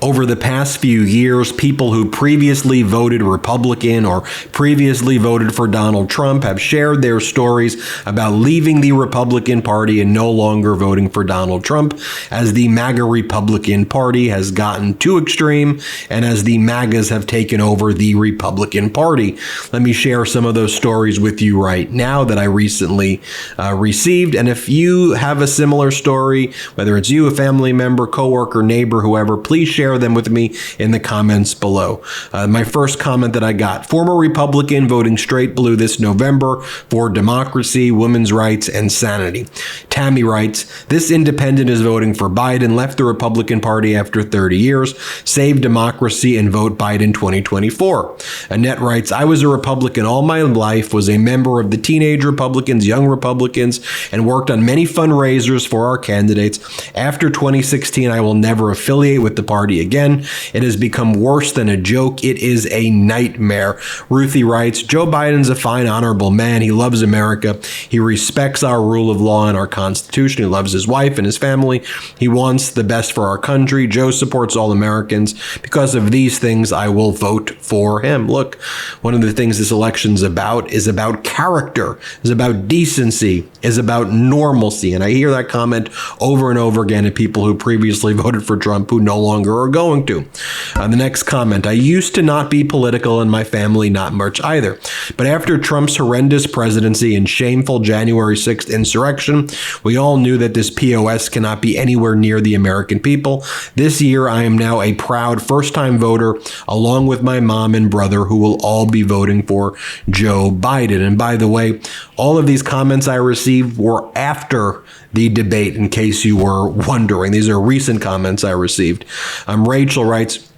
Over the past few years, people who previously voted Republican or previously voted for Donald Trump have shared their stories about leaving the Republican Party and no longer voting for Donald Trump as the MAGA Republican Party has gotten too extreme and as the MAGAs have taken over the Republican Party. Let me share some of those stories with you right now that I recently received. And if you have a similar story, whether it's you, a family member, coworker, neighbor, whoever, please share them with me in the comments below. My first comment that I got: former Republican voting straight blue this November for democracy, women's rights, and sanity. Tammy writes, this independent is voting for Biden, left the Republican Party after 30 years, save democracy and vote Biden 2024. Annette writes, I was a Republican all my life, was a member of the Teenage Republicans, Young Republicans, and worked on many fundraisers for our candidates. After 2016, I will never affiliate with the party again. It has become worse than a joke. It is a nightmare. Ruthie writes, Joe Biden's a fine, honorable man. He loves America. He respects our rule of law and our Constitution. He loves his wife and his family. He wants the best for our country. Joe supports all Americans. Because of these things, I will vote for him. Look, one of the things this election's about is about character, is about decency, is about normalcy. And I hear that comment over and over again at people who previously voted for Trump who no longer are going to. The next comment, I used to not be political and my family not much either. But after Trump's horrendous presidency and shameful January 6th insurrection, we all knew that this POS cannot be anywhere near the American people. This year, I am now a proud first-time voter, along with my mom and brother, who will all be voting for Joe Biden. And by the way, all of these comments I received were after the debate, in case you were wondering. These are recent comments I received. Rachel writes,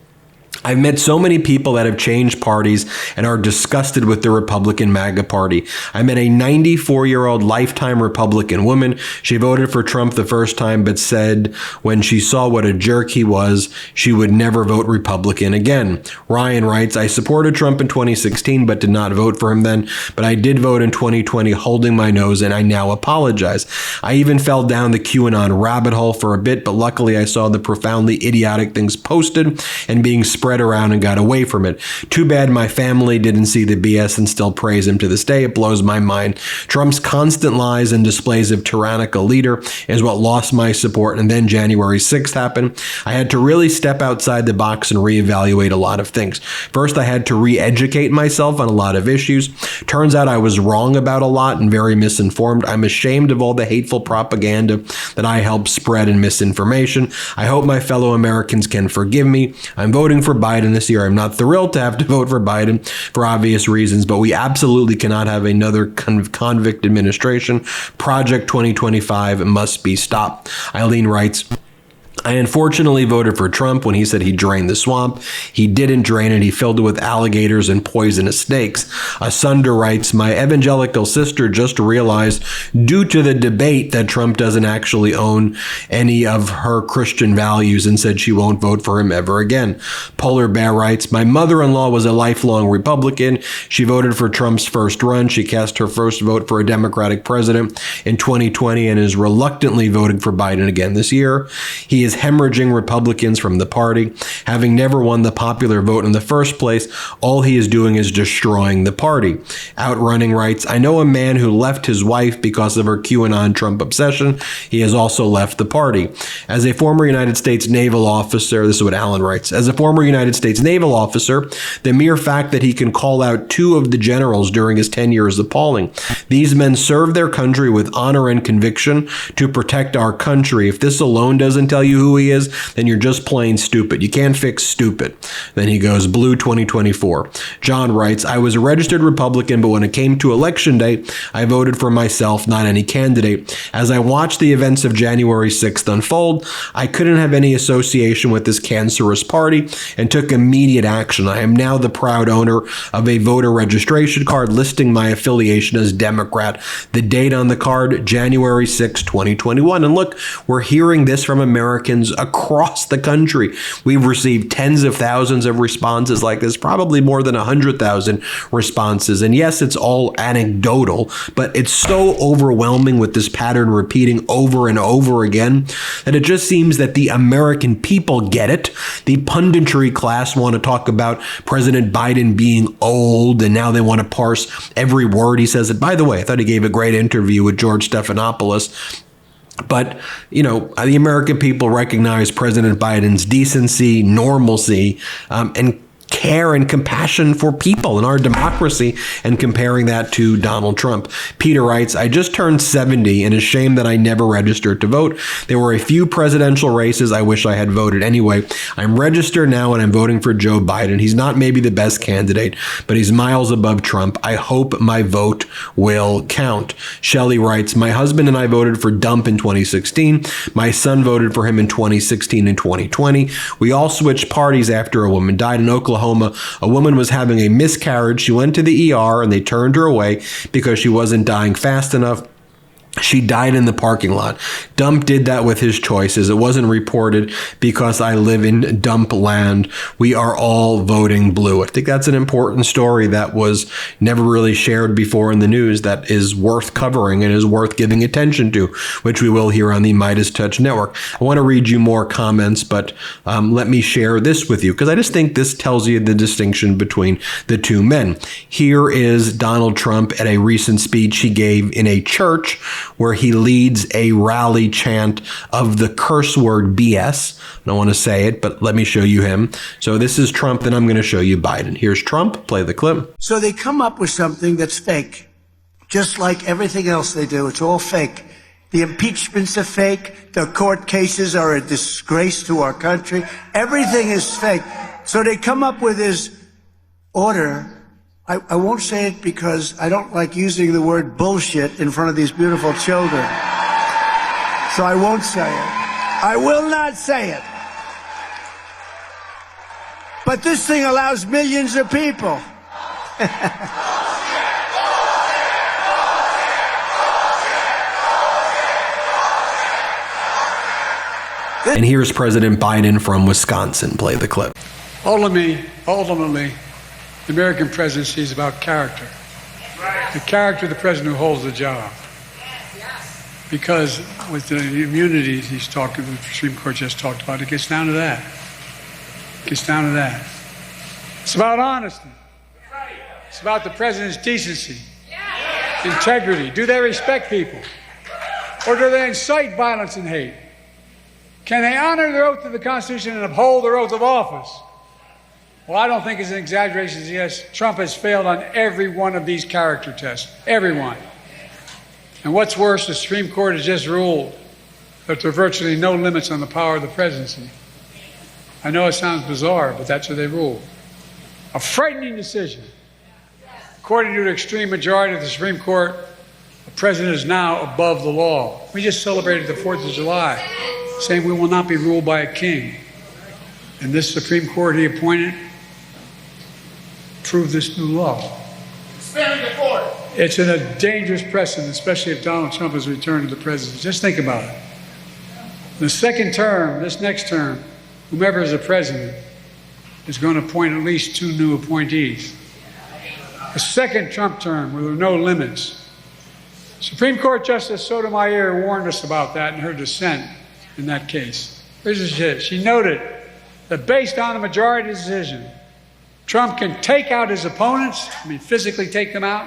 I've met so many people that have changed parties and are disgusted with the Republican MAGA party. I met a 94-year-old lifetime Republican woman. She voted for Trump the first time, but said when she saw what a jerk he was, she would never vote Republican again. Ryan writes, I supported Trump in 2016, but did not vote for him then. But I did vote in 2020, holding my nose, and I now apologize. I even fell down the QAnon rabbit hole for a bit, but luckily I saw the profoundly idiotic things posted and being spread around and got away from it. Too bad my family didn't see the BS and still praise him to this day. It blows my mind. Trump's constant lies and displays of tyrannical leader is what lost my support. And then January 6th happened. I had to really step outside the box and reevaluate a lot of things. First, I had to re-educate myself on a lot of issues. Turns out I was wrong about a lot and very misinformed. I'm ashamed of all the hateful propaganda that I helped spread and misinformation. I hope my fellow Americans can forgive me. I'm voting for Biden this year. I'm not thrilled to have to vote for Biden for obvious reasons, but we absolutely cannot have another convict administration. Project 2025 must be stopped. Eileen writes, I unfortunately voted for Trump when he said he drained the swamp. He didn't drain it. He filled it with alligators and poisonous snakes. Asunder writes, my evangelical sister just realized due to the debate that Trump doesn't actually own any of her Christian values and said she won't vote for him ever again. Polar Bear writes, my mother-in-law was a lifelong Republican. She voted for Trump's first run. She cast her first vote for a Democratic president in 2020 and is reluctantly voting for Biden again this year. He is hemorrhaging Republicans from the party. Having never won the popular vote in the first place, all he is doing is destroying the party. Outrunning writes, I know a man who left his wife because of her QAnon Trump obsession. He has also left the party. As a former United States naval officer, this is what Alan writes, as a former United States naval officer, the mere fact that he can call out two of the generals during his tenure is appalling. These men served their country with honor and conviction to protect our country. If this alone doesn't tell you who he is, then you're just plain stupid. You can't fix stupid. Then he goes, Blue 2024. John writes, I was a registered Republican, but when it came to election day, I voted for myself, not any candidate. As I watched the events of January 6th unfold, I couldn't have any association with this cancerous party and took immediate action. I am now the proud owner of a voter registration card listing my affiliation as Democrat. The date on the card, January 6, 2021. And look, we're hearing this from American Americans across the country. We've received tens of thousands of responses like this, probably more than 100,000 responses. And yes, it's all anecdotal, but it's so overwhelming with this pattern repeating over and over again that it just seems that the American people get it. The punditry class want to talk about President Biden being old, and now they want to parse every word he says. And by the way, I thought he gave a great interview with George Stephanopoulos. But, the American people recognize President Biden's decency, normalcy, and care and compassion for people in our democracy, and comparing that to Donald Trump. Peter writes, I just turned 70 and it's a shame that I never registered to vote. There were a few presidential races I wish I had voted anyway. I'm registered now and I'm voting for Joe Biden. He's not maybe the best candidate, but he's miles above Trump. I hope my vote will count. Shelley writes, my husband and I voted for Dump in 2016. My son voted for him in 2016 and 2020. We all switched parties after a woman died in Oklahoma. A woman was having a miscarriage. She went to the ER and they turned her away because she wasn't dying fast enough. She died in the parking lot. Dump did that with his choices. It wasn't reported because I live in Dump land. We are all voting blue. I think that's an important story that was never really shared before in the news that is worth covering and is worth giving attention to, which we will here on the MeidasTouch Network. I want to read you more comments, but let me share this with you because I just think this tells you the distinction between the two men. Here is Donald Trump at a recent speech he gave in a church where he leads a rally chant of the curse word BS. I don't want to say it, but let me show you him. So this is Trump, then I'm going to show you Biden. Here's Trump. Play the clip. So they come up with something that's fake, just like everything else they do. It's all fake. The impeachments are fake. The court cases are a disgrace to our country. Everything is fake. So they come up with this order. I won't say it because I don't like using the word bullshit in front of these beautiful children. So I won't say it. I will not say it. But this thing allows millions of people. And here's President Biden from Wisconsin. Play the clip. Ultimately, the American presidency is about character. The character of the president who holds the job. Because with the immunities the Supreme Court just talked about, it gets down to that. It gets down to that. It's about honesty. It's about the president's decency, integrity. Do they respect people? Or do they incite violence and hate? Can they honor their oath to the Constitution and uphold their oath of office? Well, I don't think it's an exaggeration to suggest Trump has failed on every one of these character tests. Every one. And what's worse, the Supreme Court has just ruled that there are virtually no limits on the power of the presidency. I know it sounds bizarre, but that's what they ruled. A frightening decision. According to an extreme majority of the Supreme Court, the president is now above the law. We just celebrated the 4th of July, saying we will not be ruled by a king. And this Supreme Court he appointed proved this new law. It's in a dangerous precedent, especially if Donald Trump has returned to the presidency. Just think about it. The second term, this next term, whomever is the president is going to appoint at least 2 new appointees. A second Trump term where there are no limits. Supreme Court Justice Sotomayor warned us about that in her dissent in that case. Here's what she said. She noted that based on a majority decision, Trump can take out his opponents, physically take them out,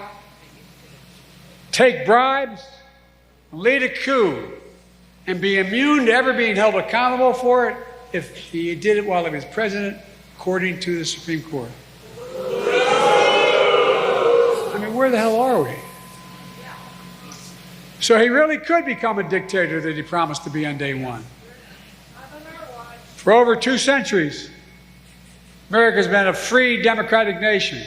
take bribes, lead a coup, and be immune to ever being held accountable for it if he did it while he was president, according to the Supreme Court. Where the hell are we? So he really could become a dictator that he promised to be on day one. For over 2 centuries, America's been a free democratic nation.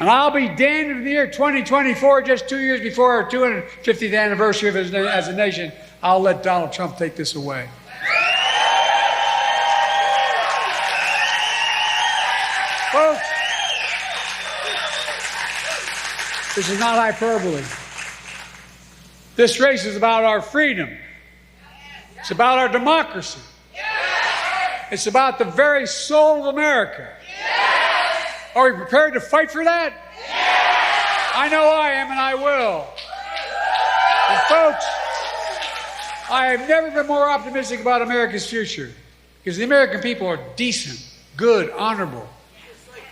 And I'll be damned if in the year 2024, just 2 years before our 250th anniversary of as a nation, I'll let Donald Trump take this away. Folks, this is not hyperbole. This race is about our freedom. It's about our democracy. It's about the very soul of America. Are we prepared to fight for that? I know I am, and I will. And folks, I have never been more optimistic about America's future, because the American people are decent, good, honorable.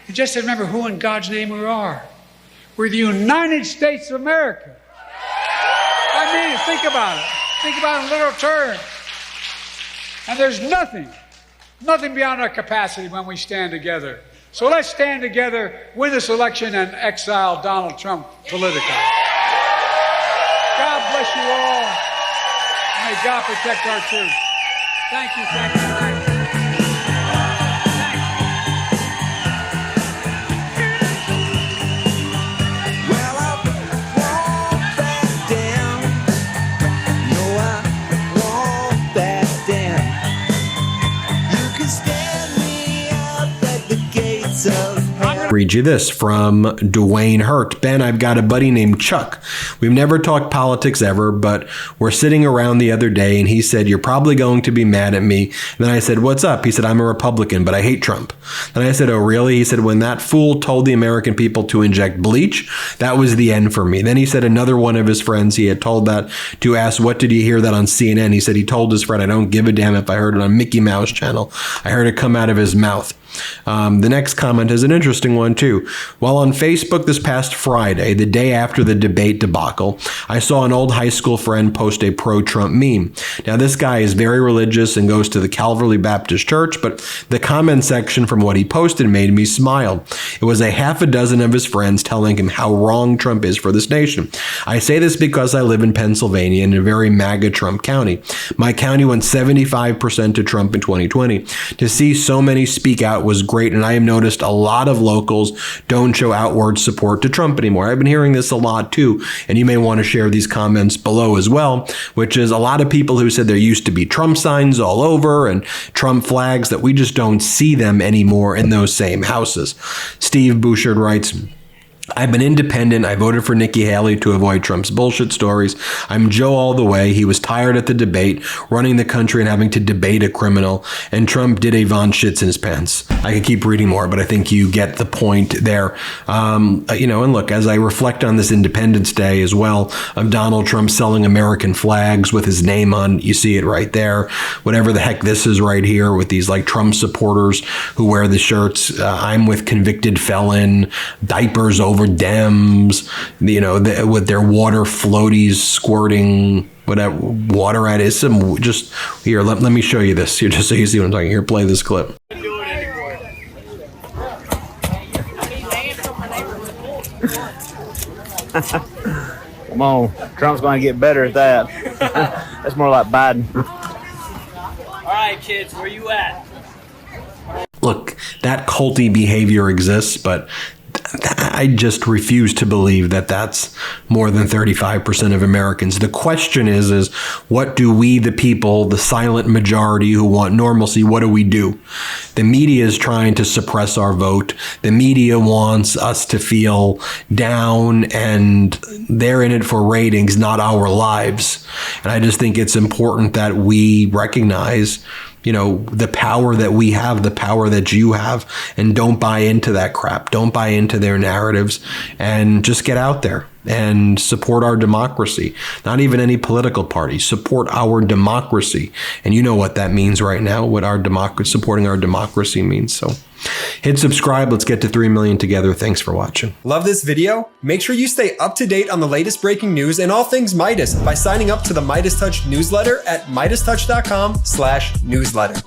You just remember who in God's name we are. We're the United States of America. I mean, think about it. Think about it in literal terms. And there's nothing beyond our capacity when we stand together. So let's stand together, win this election, and exile Donald Trump politically. God bless you all. May God protect our troops. Thank you, thank you, thank you. Read you this from Dwayne Hurt. Ben, I've got a buddy named Chuck. We've never talked politics ever, but we're sitting around the other day and he said, you're probably going to be mad at me. And then I said, what's up? He said, I'm a Republican, but I hate Trump. Then I said, oh, really? He said, when that fool told the American people to inject bleach, that was the end for me. Then he said another one of his friends, he had told that to ask, what did you hear that on CNN? He said he told his friend, I don't give a damn if I heard it on Mickey Mouse channel. I heard it come out of his mouth. The next comment is an interesting one, too. While on Facebook this past Friday, the day after the debate debacle, I saw an old high school friend post a pro-Trump meme. Now, this guy is very religious and goes to the Calvary Baptist Church, but the comment section from what he posted made me smile. It was a half a dozen of his friends telling him how wrong Trump is for this nation. I say this because I live in Pennsylvania in a very MAGA Trump county. My county went 75% to Trump in 2020. To see so many speak out was great, and I have noticed a lot of locals don't show outward support to Trump anymore. I've been hearing this a lot too, and you may want to share these comments below as well, which is a lot of people who said there used to be Trump signs all over and Trump flags, that we just don't see them anymore in those same houses. Steve Bouchard writes, I've been independent. I voted for Nikki Haley to avoid Trump's bullshit stories. I'm Joe all the way. He was tired at the debate, running the country and having to debate a criminal. And Trump did a Von shits in his pants. I could keep reading more, but I think you get the point there. And look, as I reflect on this Independence Day as well, of Donald Trump selling American flags with his name on, you see it right there. Whatever the heck this is right here with these like Trump supporters who wear the shirts. I'm with convicted felon, diapers over Dems, with their water floaties squirting whatever water at it. Some just here. Let me show you this here, just so you see what I'm talking. Here, play this clip. Come on, Trump's going to get better at that. That's more like Biden. All right, kids, where you at? Look, that culty behavior exists, but I just refuse to believe that that's more than 35% of Americans. The question is what do we, the people, the silent majority who want normalcy, what do we do? The media is trying to suppress our vote. The media wants us to feel down, and they're in it for ratings, not our lives. And I just think it's important that we recognize the power that we have, the power that you have, and don't buy into that crap. Don't buy into their narratives, and just get out there and support our democracy. Not even any political party. Support our democracy. And you know what that means right now, what supporting our democracy means. So hit subscribe. Let's get to 3 million together. Thanks for watching. Love this video? Make sure you stay up to date on the latest breaking news and all things Midas by signing up to the MeidasTouch newsletter at MeidasTouch.com/newsletter.